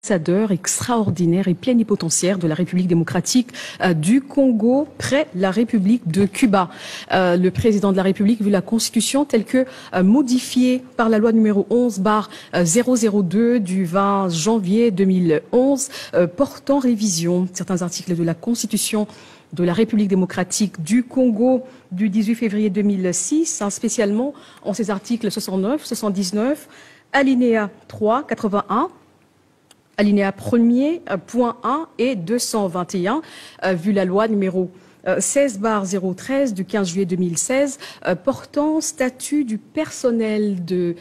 Ambassadeur extraordinaire et plénipotentiaire de la République démocratique du Congo près la République de Cuba. Le président de la République, vu la Constitution telle que modifiée par la loi numéro 11/002 du 20 janvier 2011 portant révision de certains articles de la Constitution de la République démocratique du Congo du 18 février 2006, spécialement en ces articles 69, 79, alinéa 3, 81, alinéa 1er, point 1 et 221, vu la loi numéro 16/013 du 15 juillet 2016 portant statut du personnel de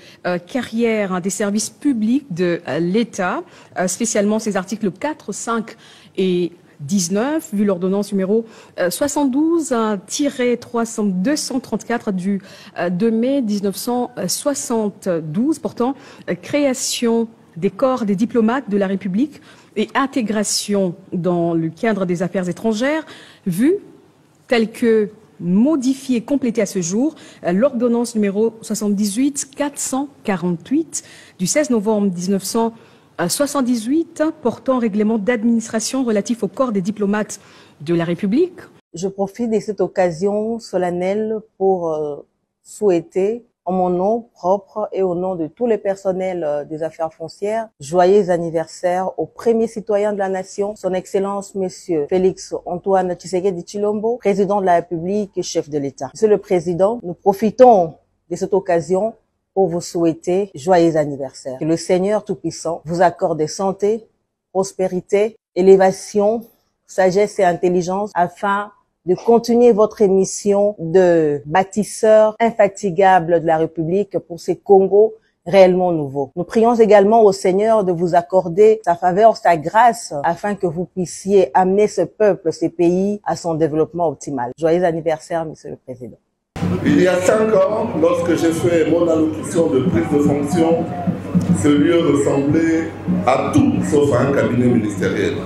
carrière des services publics de l'État, spécialement ces articles 4, 5 et 19, vu l'ordonnance numéro 72-234 du 2 mai 1972 portant création des corps des diplomates de la République et intégration dans le cadre des affaires étrangères, vu tel que modifié et complété à ce jour l'ordonnance numéro 78-448 du 16 novembre 1978 portant règlement d'administration relatif au corps des diplomates de la République. Je profite de cette occasion solennelle pour souhaiter, en mon nom propre et au nom de tous les personnels des affaires foncières, joyeux anniversaire au premier citoyen de la nation, son Excellence Monsieur Félix Antoine Tshisekedi Tshilombo, président de la République et chef de l'État. Monsieur le Président, nous profitons de cette occasion pour vous souhaiter joyeux anniversaire. Que le Seigneur Tout-Puissant vous accorde santé, prospérité, élévation, sagesse et intelligence afin de continuer votre mission de bâtisseur infatigable de la République pour ces Congos réellement nouveaux. Nous prions également au Seigneur de vous accorder sa faveur, sa grâce, afin que vous puissiez amener ce peuple, ces pays à son développement optimal. Joyeux anniversaire, Monsieur le Président. Il y a 5 ans, lorsque j'ai fait mon allocution de prise de fonction, ce lieu ressemblait à tout sauf à un cabinet ministériel.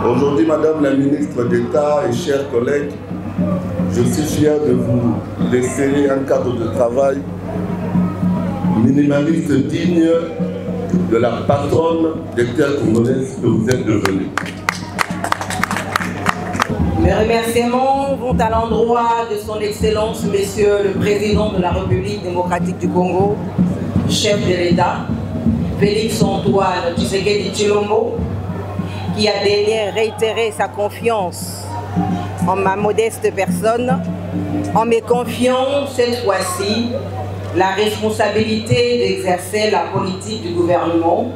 Aujourd'hui, Madame la ministre d'État et chers collègues, je suis fier de vous laisser un cadre de travail minimaliste digne de la patronne des terres congolaises que vous êtes devenue. Mes remerciements vont à l'endroit de son Excellence, Monsieur le Président de la République démocratique du Congo, chef de l'État, Félix Antoine Tshisekedi Tshilombo, qui a daigné réitérer sa confiance en ma modeste personne, en me confiant cette fois-ci la responsabilité d'exercer la politique du gouvernement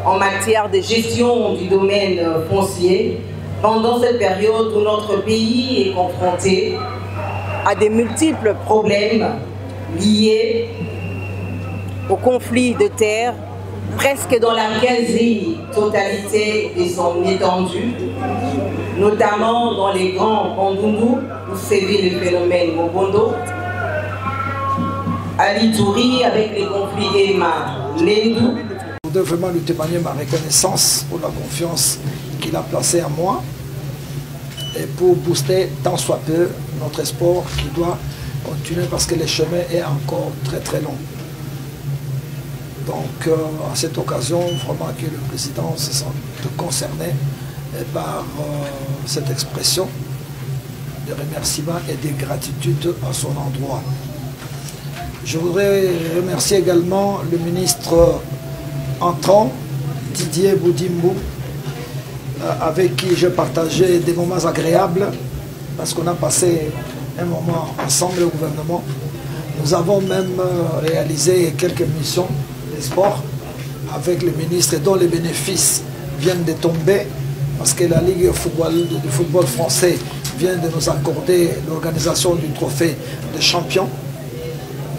en matière de gestion du domaine foncier pendant cette période où notre pays est confronté à de multiples problèmes liés au conflit de terre presque dans la quasi-totalité de son étendue, notamment dans les grands Bandundu où sévit le phénomène Mobondo, à l'Ituri avec les conflits Ema, Lendu. Je voudrais vraiment lui témoigner ma reconnaissance pour la confiance qu'il a placée en moi et pour booster tant soit peu notre sport qui doit continuer parce que le chemin est encore très très long. Donc à cette occasion, vraiment que le président se sente concerné par cette expression de remerciement et de gratitude à son endroit. Je voudrais remercier également le ministre entrant, Didier Boudimbo, avec qui j'ai partagé des moments agréables parce qu'on a passé un moment ensemble au gouvernement. Nous avons même réalisé quelques missions de sport avec le ministre dont les bénéfices viennent de tomber parce que la Ligue de football français vient de nous accorder l'organisation du trophée de champion.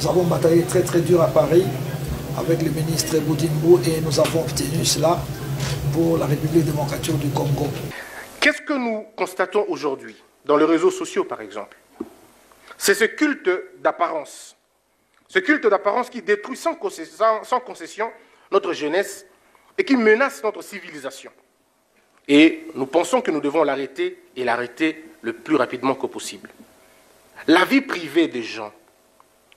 Nous avons bataillé très très dur à Paris avec le ministre Boudimbo et nous avons obtenu cela pour la République démocratique du Congo. Qu'est-ce que nous constatons aujourd'hui dans les réseaux sociaux par exemple? C'est ce culte d'apparence. Ce culte d'apparence qui détruit sans concession notre jeunesse et qui menace notre civilisation. Et nous pensons que nous devons l'arrêter et l'arrêter le plus rapidement que possible. La vie privée des gens,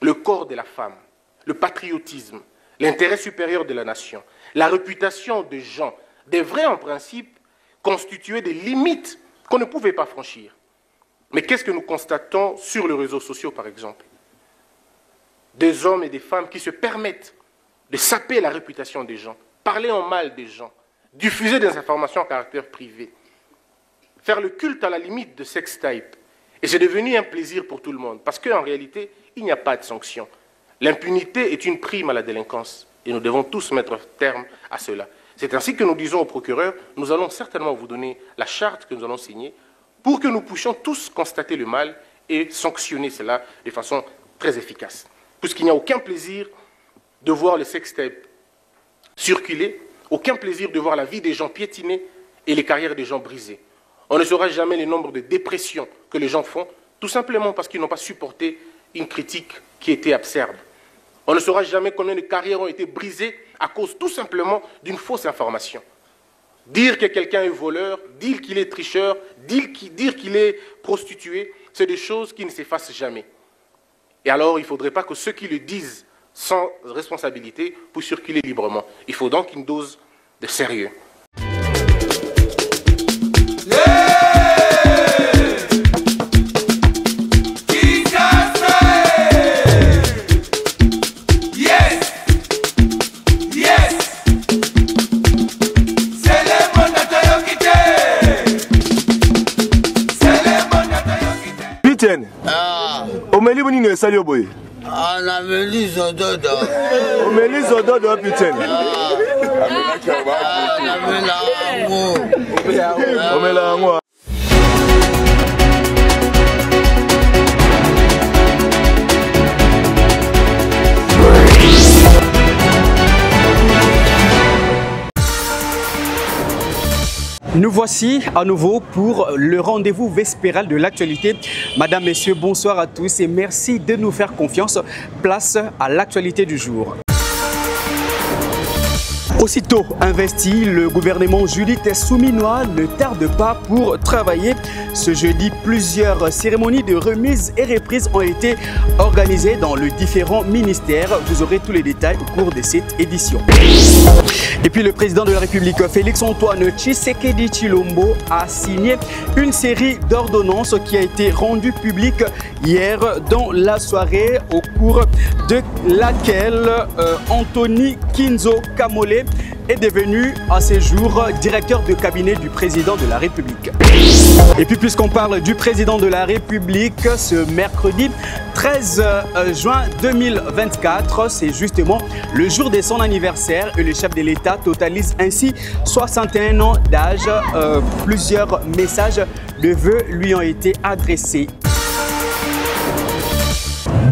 le corps de la femme, le patriotisme, l'intérêt supérieur de la nation, la réputation des gens, devraient en principe constituer des limites qu'on ne pouvait pas franchir. Mais qu'est-ce que nous constatons sur les réseaux sociaux, par exemple? Des hommes et des femmes qui se permettent de saper la réputation des gens, parler en mal des gens, diffuser des informations à caractère privé, faire le culte à la limite de sextape. Et c'est devenu un plaisir pour tout le monde, parce qu'en réalité, il n'y a pas de sanction. L'impunité est une prime à la délinquance, et nous devons tous mettre terme à cela. C'est ainsi que nous disons au procureur, nous allons certainement vous donner la charte que nous allons signer, pour que nous puissions tous constater le mal et sanctionner cela de façon très efficace. Puisqu'il n'y a aucun plaisir de voir les sextapes circuler, aucun plaisir de voir la vie des gens piétinée et les carrières des gens brisées. On ne saura jamais le nombre de dépressions que les gens font, tout simplement parce qu'ils n'ont pas supporté une critique qui était acerbe. On ne saura jamais combien de carrières ont été brisées à cause tout simplement d'une fausse information. Dire que quelqu'un est voleur, dire qu'il est tricheur, dire qu'il est prostitué, c'est des choses qui ne s'effacent jamais. Et alors, il ne faudrait pas que ceux qui le disent sans responsabilité puissent circuler librement. Il faut donc une dose de sérieux. Omeli buni ne salio boy. Na meli zododo. Omeli zododo putain. Na mela ngo. Omela ngo. Nous voici à nouveau pour le rendez-vous vespéral de l'actualité. Madame, Messieurs, bonsoir à tous et merci de nous faire confiance. Place à l'actualité du jour. Aussitôt investi, le gouvernement Judith Souminois ne tarde pas pour travailler. Ce jeudi, plusieurs cérémonies de remise et reprise ont été organisées dans les différents ministères. Vous aurez tous les détails au cours de cette édition. Et puis le président de la République, Félix-Antoine Tshisekedi Tshilombo, a signé une série d'ordonnances qui a été rendue publique hier dans la soirée, au cours de laquelle Anthony Kinzo Kamole est devenu à ce jour directeur de cabinet du président de la République. Et puis puisqu'on parle du président de la République, ce mercredi 13 juin 2024, c'est justement le jour de son anniversaire et le chef de l'État totalise ainsi 61 ans d'âge. Plusieurs messages de vœux lui ont été adressés.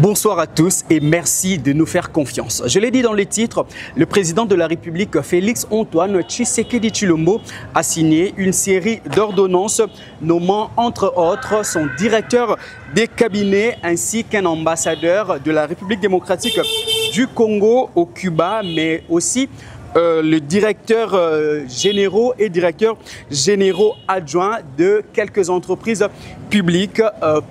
Bonsoir à tous et merci de nous faire confiance. Je l'ai dit dans les titres, le président de la République, Félix-Antoine Tshisekedi Tshilombo, a signé une série d'ordonnances nommant entre autres son directeur des cabinets ainsi qu'un ambassadeur de la République démocratique du Congo au Cuba, mais aussi le directeur généraux et directeurs généraux adjoints de quelques entreprises publiques.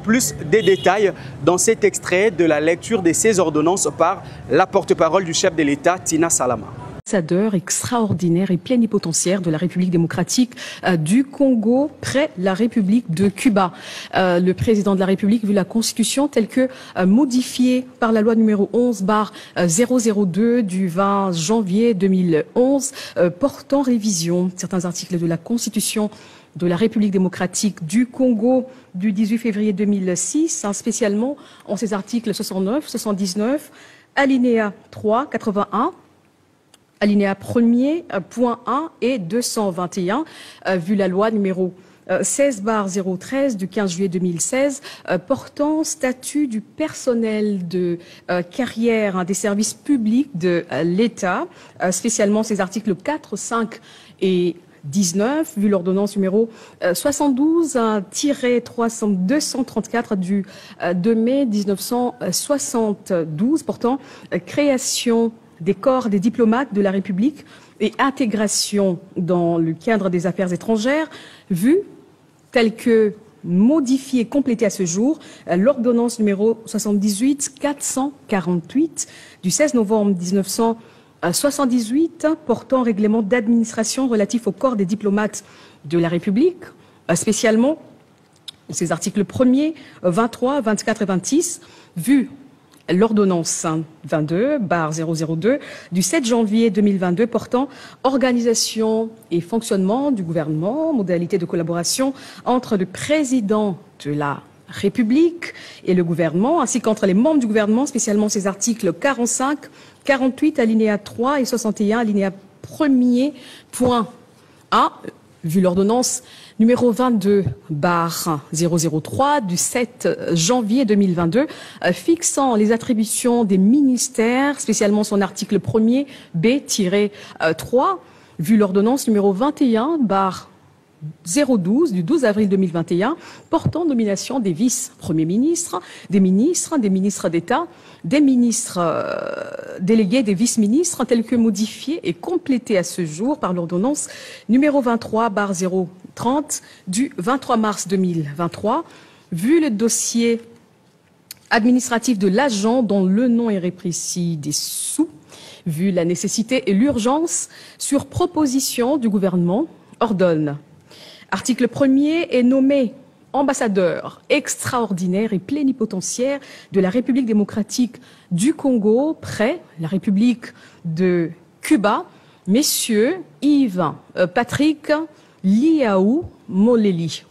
Plus des détails dans cet extrait de la lecture de ces ordonnances par la porte-parole du chef de l'État, Tina Salama. Ambassadeur extraordinaire et plénipotentiaire de la République démocratique du Congo près la République de Cuba. Le président de la République, vu la Constitution telle que modifiée par la loi numéro 11/002 du 20 janvier 2011 portant révision certains articles de la Constitution de la République démocratique du Congo du 18 février 2006, spécialement en ses articles 69, 79, alinéa 3, 81, alinéa 1er, point 1 et 221, vu la loi numéro 16/013 du 15 juillet 2016 portant statut du personnel de carrière des services publics de l'État, spécialement ces articles 4, 5 et 19, vu l'ordonnance numéro 72-234 du 2 mai 1972 portant création des corps des diplomates de la République et intégration dans le cadre des affaires étrangères, vu tel que modifié et complété à ce jour l'ordonnance numéro 78-448 du 16 novembre 1992 78 portant règlement d'administration relatif au corps des diplomates de la République, spécialement ces articles 1er, 23, 24 et 26, vu l'ordonnance 22/002 du 7 janvier 2022 portant organisation et fonctionnement du gouvernement, modalités de collaboration entre le président de la République et le gouvernement, ainsi qu'entre les membres du gouvernement, spécialement ces articles 45, 48, alinéa 3 et 61, alinéa 1er, point A, vu l'ordonnance numéro 22/003 du 7 janvier 2022, fixant les attributions des ministères, spécialement son article 1er B-3, vu l'ordonnance numéro 21/012 du 12 avril 2021, portant nomination des vice-premiers ministres, des ministres d'État, des ministres délégués, des vice-ministres, tels que modifiés et complétés à ce jour par l'ordonnance numéro 23/030 du 23 mars 2023, vu le dossier administratif de l'agent dont le nom est réprécis des-dessous, vu la nécessité et l'urgence, sur proposition du gouvernement, ordonne. Article 1er est nommé ambassadeur extraordinaire et plénipotentiaire de la République démocratique du Congo près la République de Cuba, messieurs Yves Patrick Liaou Moleli.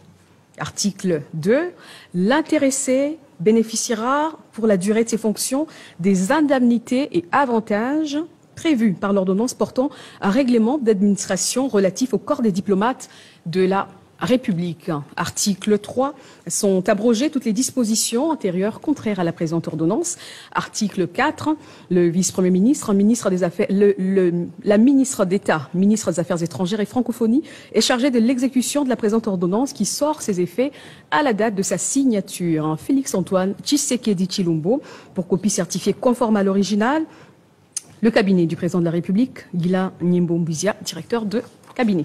Article 2, l'intéressé bénéficiera pour la durée de ses fonctions des indemnités et avantages prévus par l'ordonnance portant un règlement d'administration relatif au corps des diplomates de la République. Article 3, sont abrogées toutes les dispositions antérieures contraires à la présente ordonnance. Article 4, le vice-premier ministre, ministre des Affaires, la ministre d'État, ministre des Affaires étrangères et francophonie, est chargée de l'exécution de la présente ordonnance qui sort ses effets à la date de sa signature. Félix-Antoine Tshisekedi Tshilombo, pour copie certifiée conforme à l'original. Le cabinet du président de la République, Guilain Nyimbo-Mbizia, directeur de cabinet.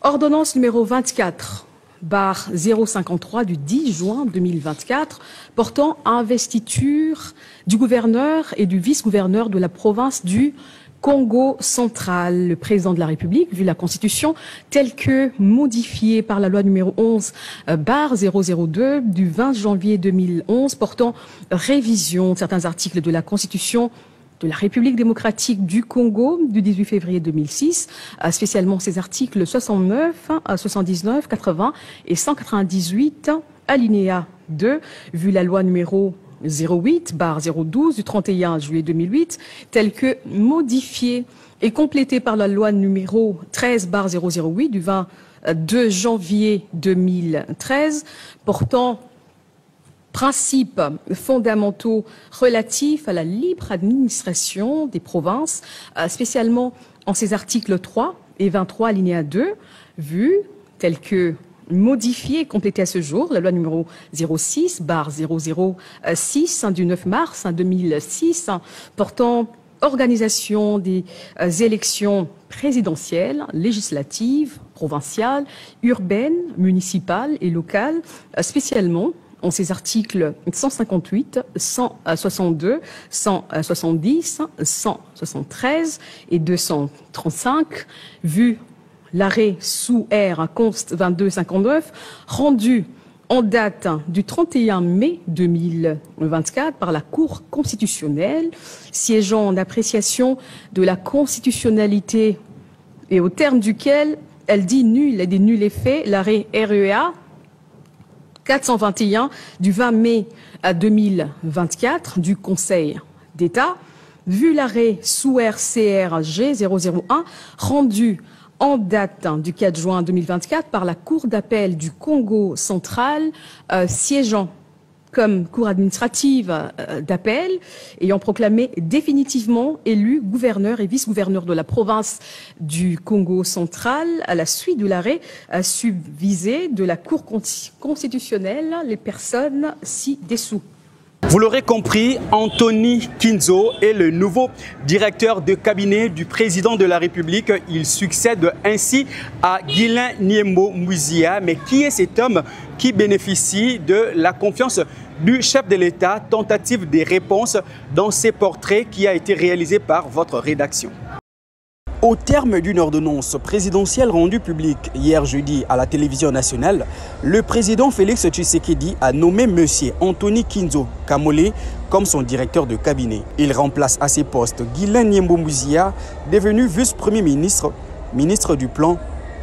Ordonnance numéro 24/053 du 10 juin 2024 portant investiture du gouverneur et du vice-gouverneur de la province du Congo central. Le président de la République, vu la Constitution telle que modifiée par la loi numéro 11/002 du 20 janvier 2011 portant révision de certains articles de la Constitution de la République démocratique du Congo du 18 février 2006, spécialement ces articles 69, 79, 80 et 198, alinéa 2, vu la loi numéro 08/012 du 31 juillet 2008, telle que modifiée et complétée par la loi numéro 13/008 du 22 janvier 2013, portant principes fondamentaux relatifs à la libre administration des provinces, spécialement en ces articles 3 et 23 alinéa 2, vu tel que modifié et complété à ce jour, la loi numéro 06/006 du 9 mars 2006, portant organisation des élections présidentielles, législatives, provinciales, urbaines, municipales et locales, spécialement en ces articles 158, 162, 170, 173 et 235, vu l'arrêt sous R const 2259, rendu en date du 31 mai 2024 par la Cour constitutionnelle, siégeant en appréciation de la constitutionnalité et au terme duquel elle dit nul et des nuls effets l'arrêt REA 421 du 20 mai 2024 du Conseil d'État, vu l'arrêt sous RCRG 001 rendu en date du 4 juin 2024 par la Cour d'appel du Congo central, siégeant comme cour administrative d'appel, ayant proclamé définitivement élu gouverneur et vice-gouverneur de la province du Congo central à la suite de l'arrêt subvisé de la Cour constitutionnelle, les personnes ci-dessous. Vous l'aurez compris, Anthony Kinzo est le nouveau directeur de cabinet du président de la République. Il succède ainsi à Guilain Niembo Muzia. Mais qui est cet homme qui bénéficie de la confiance du chef de l'État? Tentative des réponses dans ces portraits qui a été réalisé par votre rédaction. Au terme d'une ordonnance présidentielle rendue publique hier jeudi à la télévision nationale, le président Félix Tshisekedi a nommé M. Anthony Kinzo Kamole comme son directeur de cabinet. Il remplace à ses postes Guilain Niembo Muzia, devenu vice-premier ministre, ministre du Plan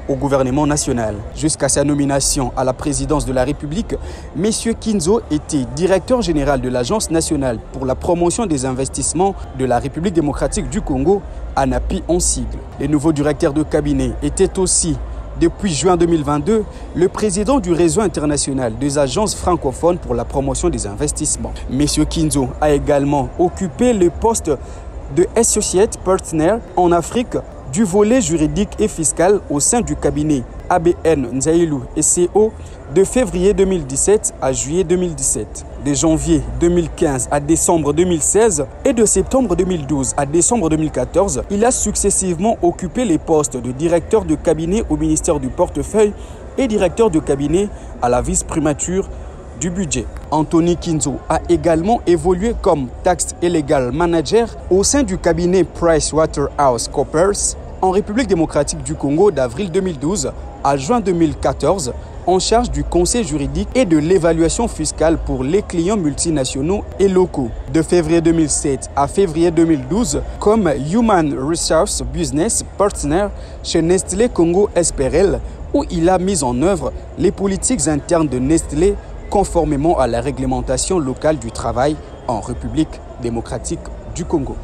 au gouvernement national. Jusqu'à sa nomination à la présidence de la République, M. Kinzo était directeur général de l'Agence nationale pour la promotion des investissements de la République démocratique du Congo, ANAPI en sigle. Le nouveau directeur de cabinet était aussi, depuis juin 2022, le président du réseau international des agences francophones pour la promotion des investissements. M. Kinzo a également occupé le poste de Associate Partner en Afrique du volet juridique et fiscal au sein du cabinet ABN Nzaïlou et CO de février 2017 à juillet 2017. De janvier 2015 à décembre 2016 et de septembre 2012 à décembre 2014, il a successivement occupé les postes de directeur de cabinet au ministère du Portefeuille et directeur de cabinet à la vice-primature du budget. Anthony Kinzo a également évolué comme tax et legal manager au sein du cabinet PricewaterhouseCoopers en République démocratique du Congo d'avril 2012 à juin 2014, en charge du conseil juridique et de l'évaluation fiscale pour les clients multinationaux et locaux. De février 2007 à février 2012, comme Human Resource Business Partner chez Nestlé Congo SPRL, où il a mis en œuvre les politiques internes de Nestlé conformément à la réglementation locale du travail en République démocratique du Congo.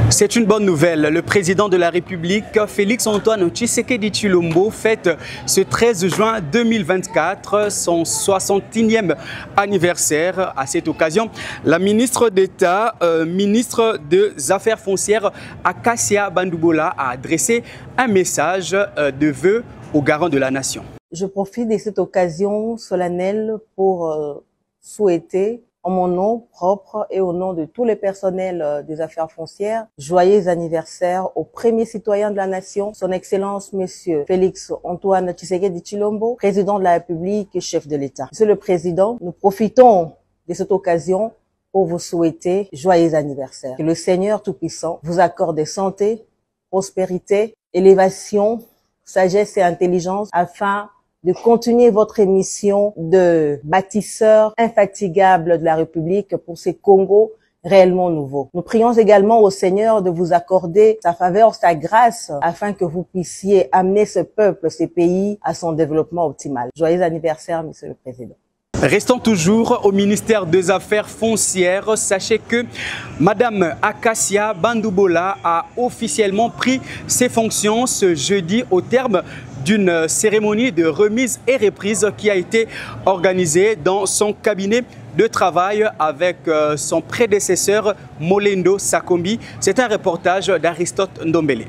C'est une bonne nouvelle. Le président de la République, Félix-Antoine Tshisekedi Tshilombo, fête ce 13 juin 2024 son 61e anniversaire. À cette occasion, la ministre d'État, ministre des Affaires foncières, Acacia Bandoubola, a adressé un message de vœux aux garants de la nation. Je profite de cette occasion solennelle pour souhaiter, en mon nom propre et au nom de tous les personnels des affaires foncières, joyeux anniversaire au premier citoyen de la nation, son Excellence Monsieur Félix-Antoine Tshisekedi Tshilombo, président de la République et chef de l'État. Monsieur le Président, nous profitons de cette occasion pour vous souhaiter joyeux anniversaire. Que le Seigneur Tout-Puissant vous accorde santé, prospérité, élévation, sagesse et intelligence afin de continuer votre mission de bâtisseur infatigable de la République pour ces Congos réellement nouveaux. Nous prions également au Seigneur de vous accorder sa faveur, sa grâce, afin que vous puissiez amener ce peuple, ces pays à son développement optimal. Joyeux anniversaire, Monsieur le Président. Restant toujours au ministère des Affaires foncières, sachez que Madame Acacia Bandoubola a officiellement pris ses fonctions ce jeudi au terme d'une cérémonie de remise et reprise qui a été organisée dans son cabinet de travail avec son prédécesseur Molendo Sakombi. C'est un reportage d'Aristote Ndombele.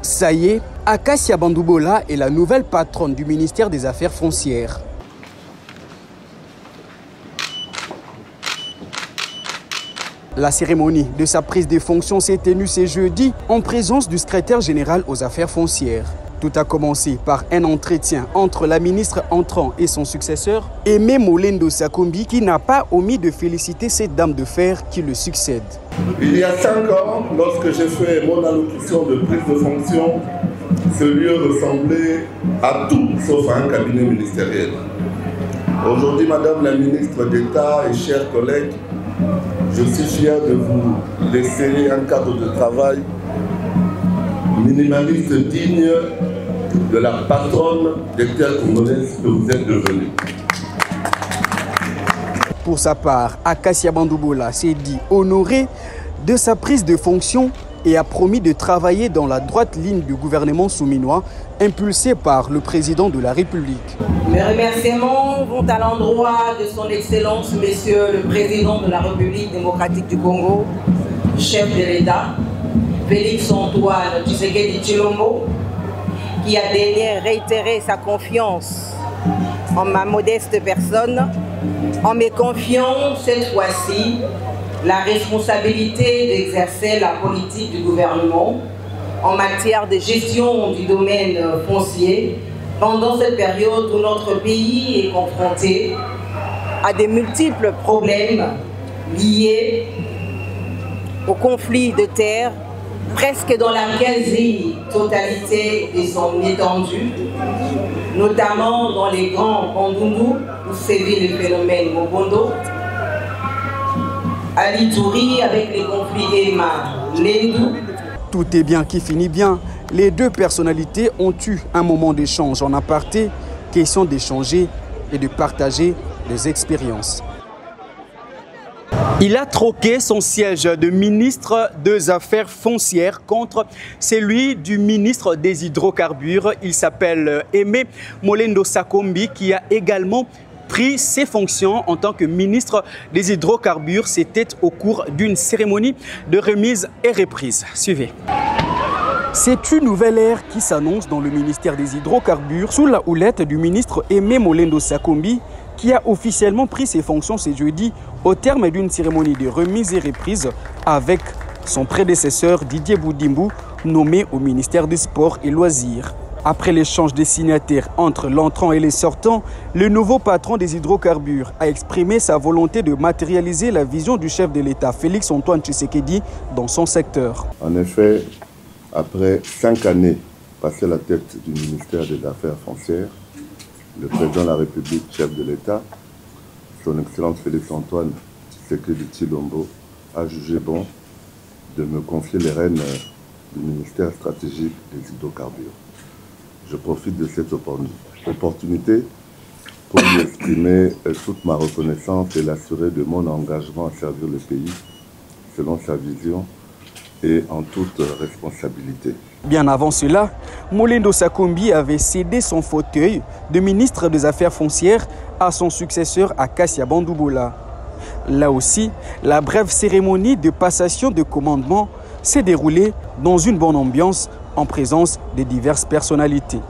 Ça y est, Acacia Bandoubola est la nouvelle patronne du ministère des Affaires foncières. La cérémonie de sa prise de fonction s'est tenue ce jeudi en présence du secrétaire général aux affaires foncières. Tout a commencé par un entretien entre la ministre entrant et son successeur, Aimé Molendo Sakombi, qui n'a pas omis de féliciter cette dame de fer qui le succède. Il y a 5 ans, lorsque j'ai fait mon allocution de prise de fonction, ce lieu ressemblait à tout sauf à un cabinet ministériel. Aujourd'hui, Madame la ministre d'État et chers collègues, je suis fier de vous laisser un cadre de travail minimaliste digne de la patronne des terres congolaises que vous êtes devenue. Pour sa part, Acacia Bandoubola s'est dit honoré de sa prise de fonction et a promis de travailler dans la droite ligne du gouvernement souminois impulsé par le président de la République. Mes remerciements vont à l'endroit de son Excellence, Monsieur le Président de la République démocratique du Congo, chef de l'État, Félix-Antoine Tshisekedi Tshilombo, qui a daigné réitérer sa confiance en ma modeste personne en me confiant cette fois-ci la responsabilité d'exercer la politique du gouvernement en matière de gestion du domaine foncier pendant cette période où notre pays est confronté à de multiples problèmes liés au conflit de terre, presque dans la quasi-totalité de son étendue, notamment dans les grands Bandundu où sévit le phénomène Mobondo, à l'Ituri avec les conflits Ema, Lendu. Tout est bien qui finit bien. Les deux personnalités ont eu un moment d'échange en aparté, question d'échanger et de partager des expériences. Il a troqué son siège de ministre des Affaires foncières contre celui du ministre des Hydrocarbures. Il s'appelle Aimé Molendo Sakombi qui a également pris ses fonctions en tant que ministre des Hydrocarbures. C'était au cours d'une cérémonie de remise et reprise. Suivez. C'est une nouvelle ère qui s'annonce dans le ministère des Hydrocarbures sous la houlette du ministre Aimé Molendo Sakombi qui a officiellement pris ses fonctions ce jeudi au terme d'une cérémonie de remise et reprise avec son prédécesseur Didier Boudimbu nommé au ministère des Sports et Loisirs. Après l'échange des signataires entre l'entrant et les sortants, le nouveau patron des hydrocarbures a exprimé sa volonté de matérialiser la vision du chef de l'État, Félix Antoine Tshisekedi, dans son secteur. En effet, après 5 années passées à la tête du ministère des Affaires foncières, le président de la République, chef de l'État, son Excellence Félix Antoine Tshisekedi Tshilombo, a jugé bon de me confier les rênes du ministère stratégique des hydrocarbures. Je profite de cette opportunité pour lui exprimer toute ma reconnaissance et l'assurer de mon engagement à servir le pays selon sa vision et en toute responsabilité. Bien avant cela, Molendo Sakombi avait cédé son fauteuil de ministre des Affaires foncières à son successeur Akassia Bandouboula. Là aussi, la brève cérémonie de passation de commandement s'est déroulée dans une bonne ambiance en présence de diverses personnalités.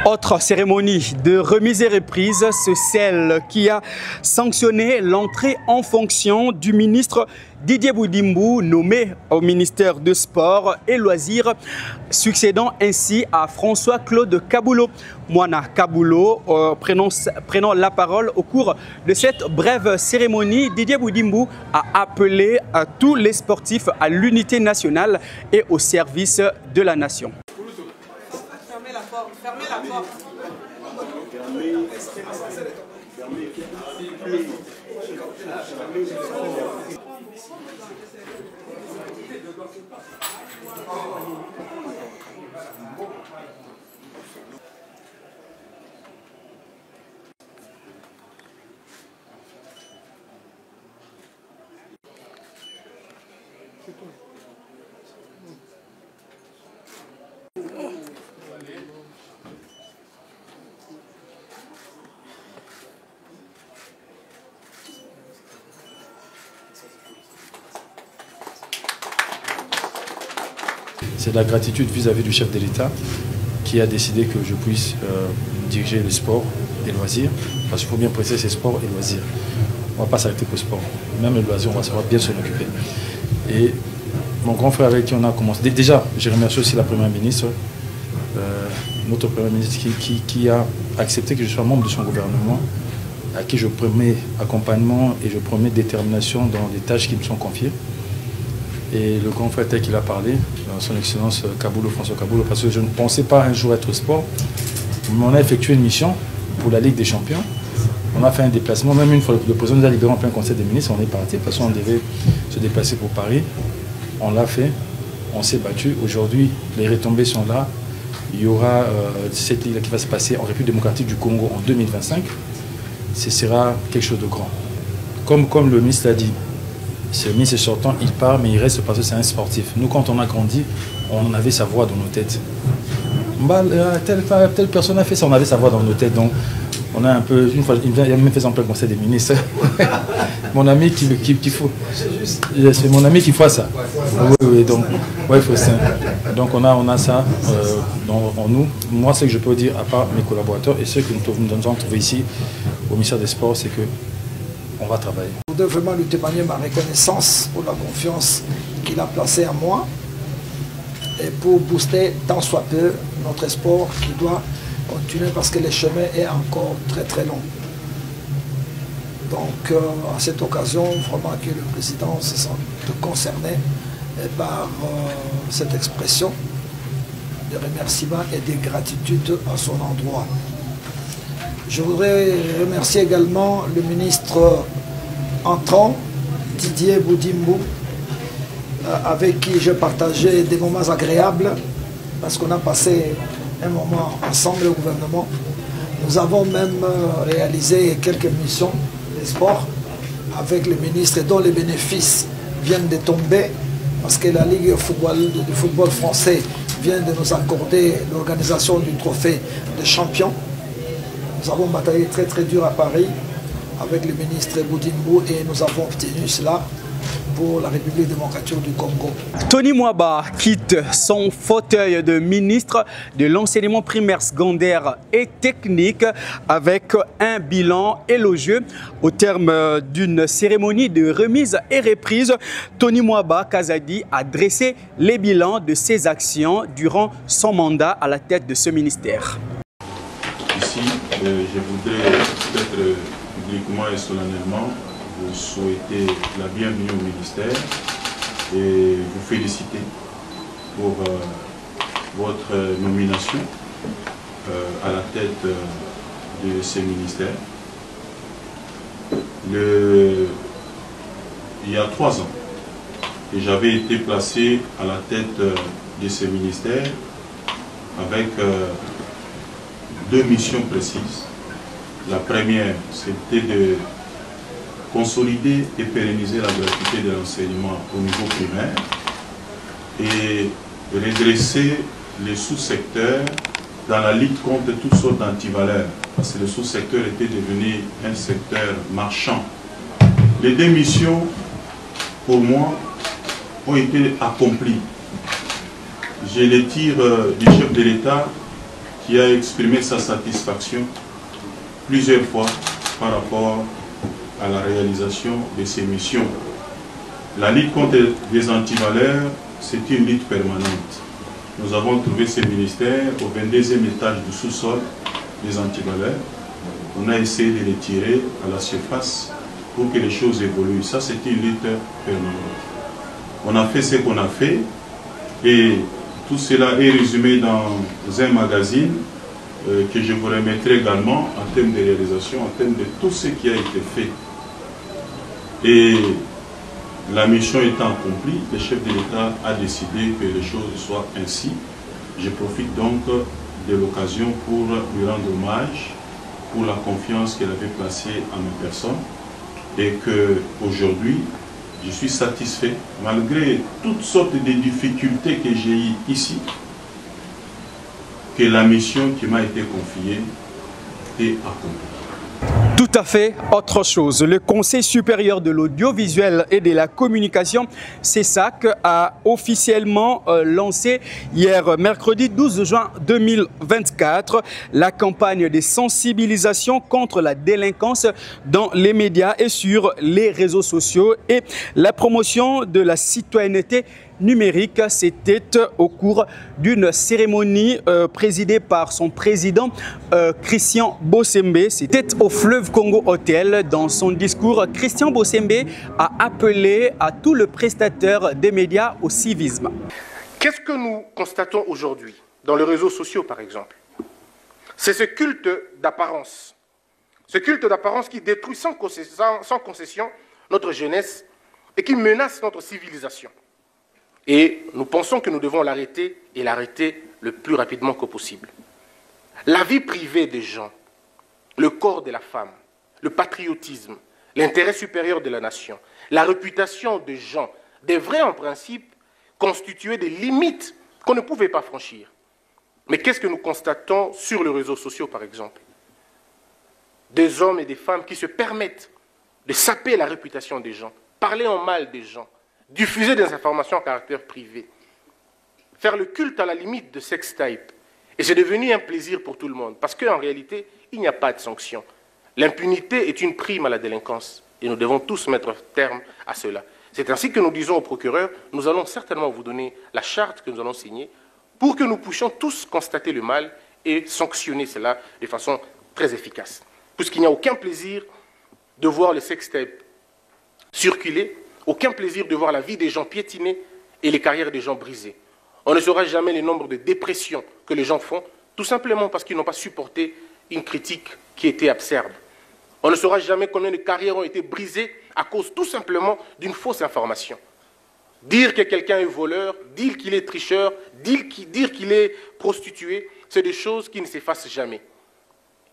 Autre cérémonie de remise et reprise, c'est celle qui a sanctionné l'entrée en fonction du ministre Didier Boudimbu, nommé au ministère des Sports et Loisirs, succédant ainsi à François-Claude Kaboulo. Moana Kaboulo, prenant la parole au cours de cette brève cérémonie, Didier Boudimbu a appelé à tous les sportifs à l'unité nationale et au service de la nation. Fermez la porte, fermez la porte. C'est de la gratitude vis-à-vis du chef de l'État qui a décidé que je puisse diriger le sport et loisirs. Parce qu'il faut bien préciser, c'est sport et loisirs. On ne va pas s'arrêter qu'au sport. Même le loisir, on va savoir bien s'en occuper. Et mon grand frère avec qui on a commencé... Déjà, je remercie aussi la Première ministre, notre Première ministre qui a accepté que je sois membre de son gouvernement, à qui je promets accompagnement et je promets détermination dans les tâches qui me sont confiées. Et le grand frère tel qu'il a parlé, son Excellence Kaboulo, François Kaboulo, parce que je ne pensais pas un jour être au sport. On a effectué une mission pour la Ligue des Champions. On a fait un déplacement, même une fois le président nous a libéré en plein conseil des ministres, on est parti, parce qu'on devait se déplacer pour Paris. On l'a fait, on s'est battu. Aujourd'hui, les retombées sont là. Il y aura cette Ligue qui va se passer en République démocratique du Congo en 2025. Ce sera quelque chose de grand. Comme le ministre l'a dit, ce ministre sortant, il part, mais il reste parce que c'est un sportif. Nous, quand on a grandi, on avait sa voix dans nos telle personne a fait ça, on avait sa voix dans nos têtes. Donc, On a un peu, une fois, il a même fait un peu le conseil des ministres. Mon ami qui faut. C'est mon ami qui fait ça. Oui, donc, ouais, faut ça. Donc on a ça en nous. Moi, ce que je peux dire, à part mes collaborateurs et ceux que nous avons trouvés ici au ministère des Sports, c'est que on va travailler. Je voudrais vraiment lui témoigner ma reconnaissance pour la confiance qu'il a placée en moi et pour booster tant soit peu notre sport qui doit continuer parce que le chemin est encore très très long. Donc à cette occasion, vraiment que le président se sente concerné par cette expression de remerciement et de gratitude à son endroit. Je voudrais remercier également le ministre entrant, Didier Boudimbo, avec qui j'ai partagé des moments agréables parce qu'on a passé un moment ensemble au gouvernement. Nous avons même réalisé quelques missions de sport avec le ministre dont les bénéfices viennent de tomber parce que la Ligue de football français vient de nous accorder l'organisation du trophée de champion. Nous avons bataillé très très dur à Paris avec le ministre Boudimbo et nous avons obtenu cela pour la République démocratique du Congo. Tony Mwaba quitte son fauteuil de ministre de l'enseignement primaire, secondaire et technique avec un bilan élogieux. Au terme d'une cérémonie de remise et reprise, Tony Mwaba Kazadi a dressé les bilans de ses actions durant son mandat à la tête de ce ministère. Ici, je voudrais peut-être publiquement et solennellement vous souhaiter la bienvenue au ministère et vous féliciter pour votre nomination à la tête de ce ministère. Il y a 3 ans que j'avais été placé à la tête de ce ministère avec 2 missions précises. La première, c'était de consolider et pérenniser la gratuité de l'enseignement au niveau primaire et redresser les sous-secteurs dans la lutte contre toutes sortes d'antivaleurs, parce que le sous-secteur était devenu un secteur marchand. Les 2 missions, pour moi, ont été accomplies. Je les tire du chef de l'État qui a exprimé sa satisfaction plusieurs fois par rapport à la réalisation de ces missions. La lutte contre les antivaleurs, c'est une lutte permanente. Nous avons trouvé ces ministères au 22e étage du sous-sol des antivaleurs. On a essayé de les tirer à la surface pour que les choses évoluent. Ça, c'est une lutte permanente. On a fait ce qu'on a fait et tout cela est résumé dans un magazine que je vous remettrai également en termes de réalisation, en termes de tout ce qui a été fait. Et la mission étant accomplie, le chef de l'État a décidé que les choses soient ainsi. Je profite donc de l'occasion pour lui rendre hommage pour la confiance qu'elle avait placée en ma personne et qu'aujourd'hui, je suis satisfait, malgré toutes sortes de difficultés que j'ai eues ici, que la mission qui m'a été confiée est accomplie. Tout à fait autre chose. Le Conseil supérieur de l'audiovisuel et de la communication, CESAC, a officiellement lancé hier mercredi 12 juin 2024 la campagne de sensibilisation contre la délinquance dans les médias et sur les réseaux sociaux et la promotion de la citoyenneté numérique. C'était au cours d'une cérémonie présidée par son président Christian Bossembe. C'était au Fleuve Congo Hotel. Dans son discours, Christian Bossembe a appelé à tout le prestataire des médias au civisme. Qu'est-ce que nous constatons aujourd'hui dans les réseaux sociaux, par exemple? C'est ce culte d'apparence. Ce culte d'apparence qui détruit sans concession notre jeunesse et qui menace notre civilisation. Et nous pensons que nous devons l'arrêter et l'arrêter le plus rapidement que possible. La vie privée des gens, le corps de la femme, le patriotisme, l'intérêt supérieur de la nation, la réputation des gens devraient en principe constituer des limites qu'on ne pouvait pas franchir. Mais qu'est-ce que nous constatons sur les réseaux sociaux, par exemple? des hommes et des femmes qui se permettent de saper la réputation des gens, parler en mal des gens, diffuser des informations à caractère privé, faire le culte à la limite de sextape. Et c'est devenu un plaisir pour tout le monde, parce qu'en réalité, il n'y a pas de sanction. L'impunité est une prime à la délinquance, et nous devons tous mettre terme à cela. C'est ainsi que nous disons au procureur, nous allons certainement vous donner la charte que nous allons signer, pour que nous puissions tous constater le mal et sanctionner cela de façon très efficace. Puisqu'il n'y a aucun plaisir de voir le sextape circuler, aucun plaisir de voir la vie des gens piétinée et les carrières des gens brisées. On ne saura jamais le nombre de dépressions que les gens font, tout simplement parce qu'ils n'ont pas supporté une critique qui était acerbe. On ne saura jamais combien de carrières ont été brisées à cause tout simplement d'une fausse information. Dire que quelqu'un est voleur, dire qu'il est tricheur, dire qu'il est prostitué, c'est des choses qui ne s'effacent jamais.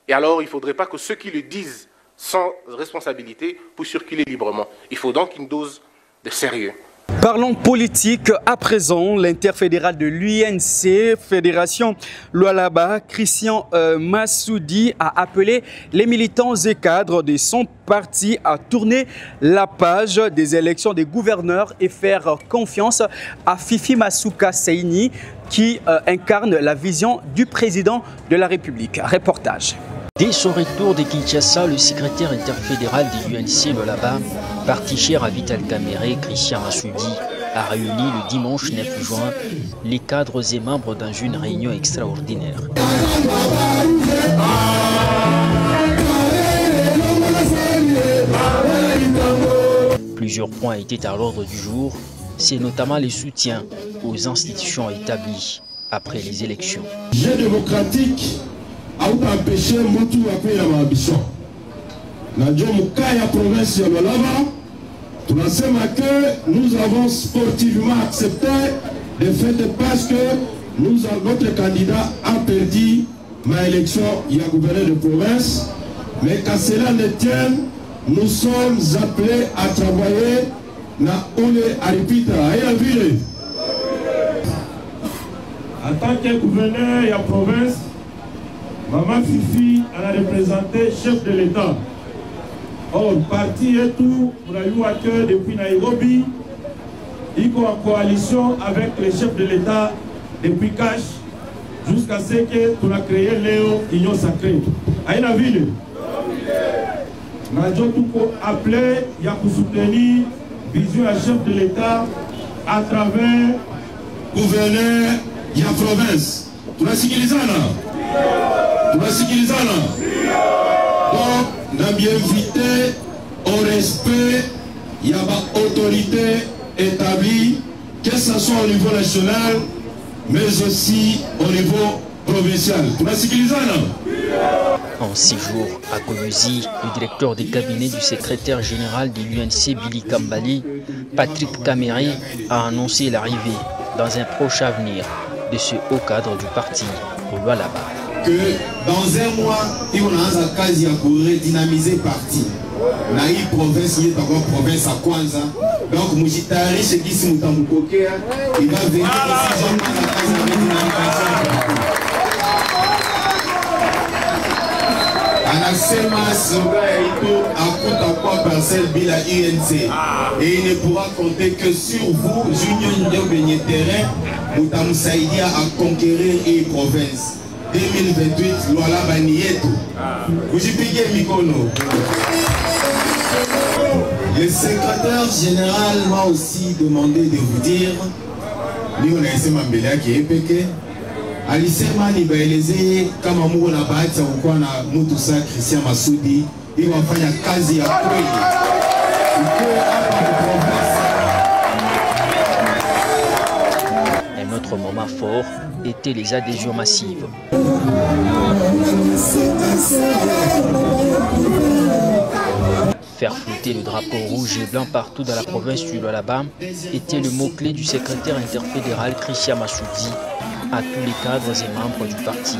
Et alors, il ne faudrait pas que ceux qui le disent sans responsabilité puissent circuler librement. Il faut donc une dose de sérieux. Parlons politique à présent. L'interfédéral de l'UNC, Fédération Lualaba, Christian Massoudi, a appelé les militants et cadres de son parti à tourner la page des élections des gouverneurs et faire confiance à Fifi Masuka Seini qui incarne la vision du président de la République. Reportage. Dès son retour de Kinshasa, le secrétaire interfédéral de l'UNC Lualaba, parti cher à Vital Kamerhe, Christian Massoudi, a réuni le dimanche 9 juin les cadres et membres dans une réunion extraordinaire. Plusieurs points étaient à l'ordre du jour, c'est notamment le soutien aux institutions établies après les élections. Jeu démocratique a empêché Moutou à payer la ambition. La Djomukaya province de Lualaba, tout que nous avons sportivement accepté le fait parce que notre candidat a perdu ma élection, il a gouverné de province, mais qu'à cela ne tienne, nous sommes appelés à travailler na Ole Aripita et la ville. En tant que gouverneur de la province, Maman Fifi a représenté chef de l'État. Or, parti et tout, on a eu à cœur depuis Nairobi, il est en coalition avec les chefs de l'État depuis Cash, jusqu'à ce que on a créé Léo Union Sacrée. À la ville, on a appelé, il y a pour soutenir vision à chef de l'État à travers gouverneur de la province. Tu l'as sécurisé là? Donc, on a bien invité au respect, il y a une autorité établie, que ce soit au niveau national, mais aussi au niveau provincial. Tu l'as sécurisé là? En 6 jours à Koulouzi, le directeur des cabinets du secrétaire général de l'UNC Billy Kambali, Patrick Kamerhe, a annoncé l'arrivée dans un proche avenir de ce haut cadre du parti au Lualaba. Que dans un mois, il y a un cas pour redynamiser le parti. On a eu province, il y a encore province à Kwanza. Donc, Moujitari, ce qui est Moutamoukoké, il va venir ici, j'en ai la case de redynamisation. Anasema Soga Eito a quoi parcelle Bila INC. Et il ne pourra compter que sur vous, Junior Ndiobé Terrain, Moutamousaïdia à conquérir une province. 2028, Lualaba Nieto. Ujipige Mikono. Le secrétaire général m'a aussi demandé de vous dire, nous on a essayé Mambela qui est péché. Alisema nibaeleze kama Mungu na bahati ya kuwa na mtu sa Christian Massoudi ili wafanya kazi ya kweli. Un autre moment fort était les adhésions massives. Faire flotter le drapeau rouge et blanc partout dans la province du Lualaba était le mot-clé du secrétaire interfédéral Christian Massoudi à tous les cadres et membres du parti.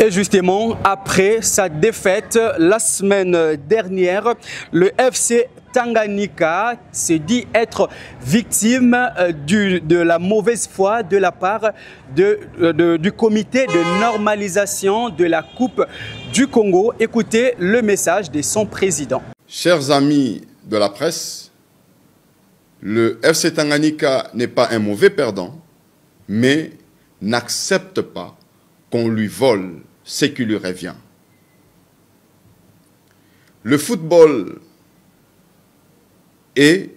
Et justement, après sa défaite la semaine dernière, le FC Tanganyika se dit être victime de la mauvaise foi de la part du comité de normalisation de la Coupe du Congo. Écoutez le message de son président. Chers amis de la presse, le FC Tanganyika n'est pas un mauvais perdant, mais n'accepte pas qu'on lui vole ce qui lui revient. Le football est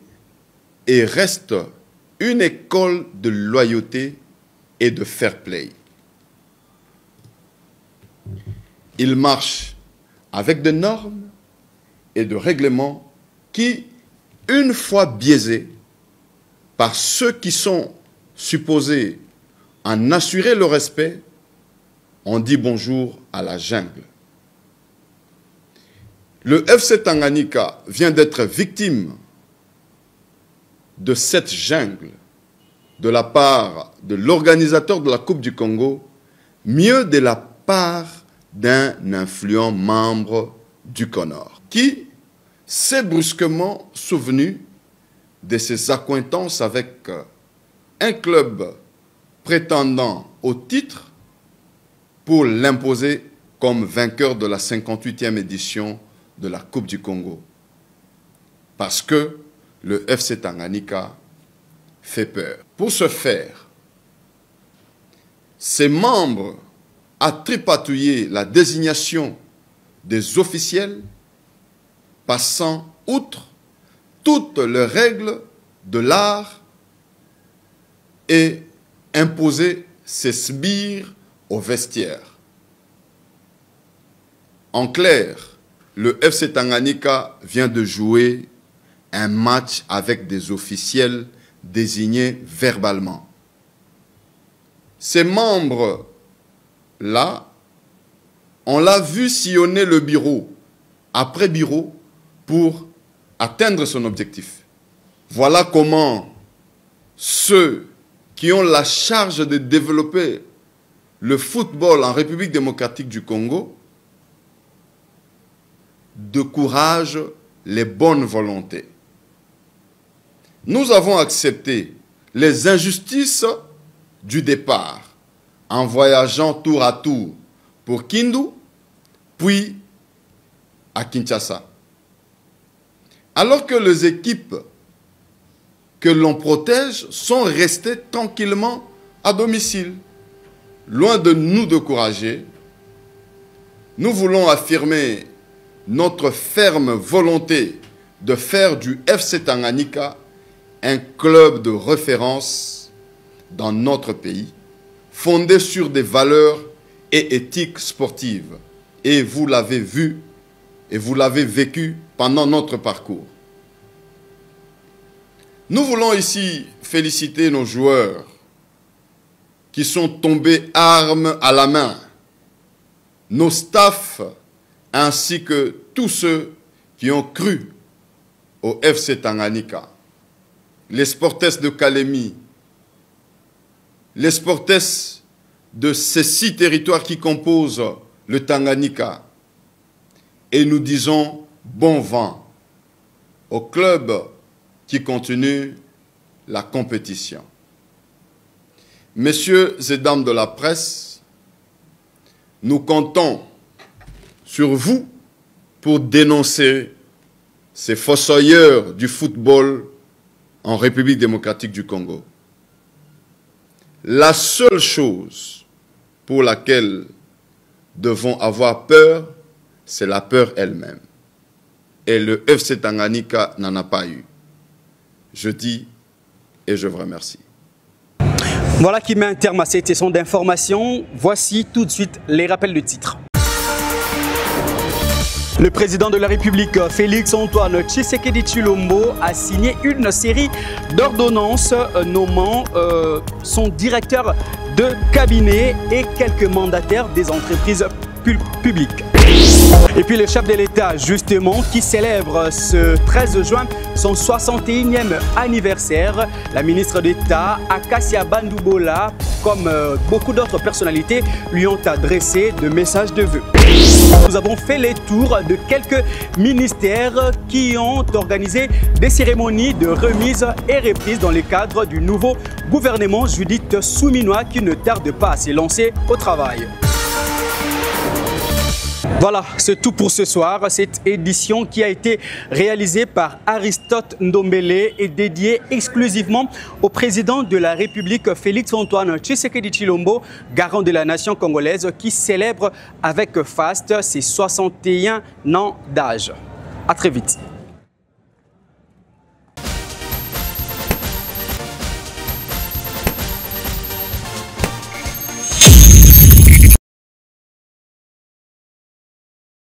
et reste une école de loyauté et de fair play. Il marche avec des normes et de règlements qui, une fois biaisés par ceux qui sont supposés en assurer le respect, on dit bonjour à la jungle. Le FC Tanganyika vient d'être victime de cette jungle de la part de l'organisateur de la Coupe du Congo, mieux de la part d'un influent membre du CONOR, qui s'est brusquement souvenu de ses accointances avec un club prétendant au titre pour l'imposer comme vainqueur de la 58e édition de la Coupe du Congo. Parce que le FC Tanganyika fait peur. Pour ce faire, ses membres a tripatouillé la désignation des officiels, passant outre toutes les règles de l'art et imposer ses sbires au vestiaire. En clair, le FC Tanganyika vient de jouer un match avec des officiels désignés verbalement. Ces membres-là, on l'a vu sillonner le bureau après bureau pour atteindre son objectif. Voilà comment ceux qui ont la charge de développer le football en République démocratique du Congo découragent les bonnes volontés. Nous avons accepté les injustices du départ en voyageant tour à tour pour Kindu, puis à Kinshasa. Alors que les équipes que l'on protège sont restées tranquillement à domicile. Loin de nous décourager, nous voulons affirmer notre ferme volonté de faire du FC Tanganyika un club de référence dans notre pays, fondé sur des valeurs et éthiques sportives. Et vous l'avez vu et vous l'avez vécu pendant notre parcours. Nous voulons ici féliciter nos joueurs qui sont tombés armes à la main, nos staffs ainsi que tous ceux qui ont cru au FC Tanganyika, les sportifs de Kalemi, les sportifs de ces 6 territoires qui composent le Tanganyika. Et nous disons bon vent au club qui continue la compétition. Messieurs et dames de la presse, nous comptons sur vous pour dénoncer ces fossoyeurs du football en République démocratique du Congo. La seule chose pour laquelle devons avoir peur, c'est la peur elle-même. Et le FC Tanganyika n'en a pas eu. Je dis et je vous remercie. Voilà qui met un terme à cette session d'information. Voici tout de suite les rappels de titres. Le président de la République, Félix-Antoine Tshisekedi Tshilombo, a signé une série d'ordonnances nommant son directeur de cabinet et quelques mandataires des entreprises publiques. Et puis le chef de l'État, justement, qui célèbre ce 13 juin son 61e anniversaire. La ministre d'État, Acacia Bandoubola, comme beaucoup d'autres personnalités, lui ont adressé de messages de vœux. Nous avons fait les tours de quelques ministères qui ont organisé des cérémonies de remise et reprise dans le cadre du nouveau gouvernement Judith Souminois qui ne tarde pas à se lancer au travail. Voilà, c'est tout pour ce soir. Cette édition qui a été réalisée par Aristote Ndombele est dédiée exclusivement au président de la République Félix-Antoine Tshisekedi Tshilombo, garant de la nation congolaise, qui célèbre avec faste ses 61 ans d'âge. À très vite.